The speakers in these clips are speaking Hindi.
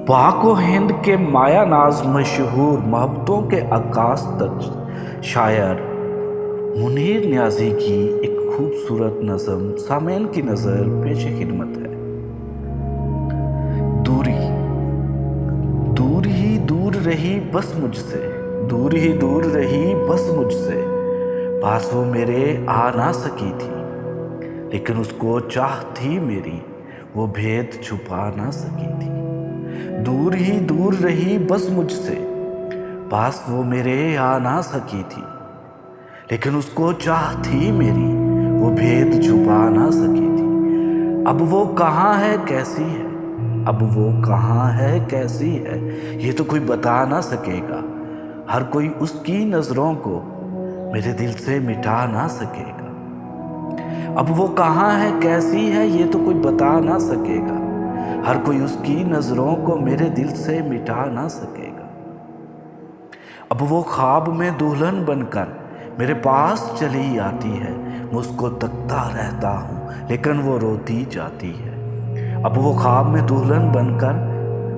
पाक व हिंद के माया नाज मशहूर मोहब्बतों के आकाश तक शायर मुनीर न्याजी की एक खूबसूरत नज़म सामेन की नज़र पेश खिदमत है। दूरी दूर ही दूर रही बस मुझसे, दूर ही दूर रही बस मुझसे, पास वो मेरे आ ना सकी थी, लेकिन उसको चाह थी मेरी, वो भेद छुपा ना सकी थी। दूर ही दूर रही बस मुझसे, पास वो मेरे आ ना सकी थी, लेकिन उसको चाह थी मेरी, वो भेद छुपा ना सकी थी। अब वो कहाँ है कैसी है, अब वो कहाँ है कैसी है, ये तो कोई बता ना सकेगा। हर कोई उसकी नज़रों को मेरे दिल से मिटा ना सकेगा। अब वो कहाँ है कैसी है, ये तो कोई बता ना सकेगा। हर कोई उसकी नज़रों को मेरे दिल से मिटा ना सकेगा। अब वो ख्वाब में दुल्हन बनकर मेरे पास चली आती है, मैं उसको तकता रहता हूँ लेकिन वो रोती जाती है। अब वो ख्वाब में दुल्हन बनकर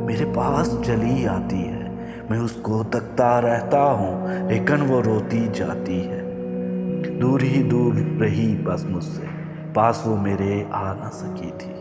मेरे पास चली आती है, मैं उसको तकता रहता हूँ लेकिन वो रोती जाती है। दूर ही दूर रही बस मुझसे, पास वो मेरे आ ना सकी थी।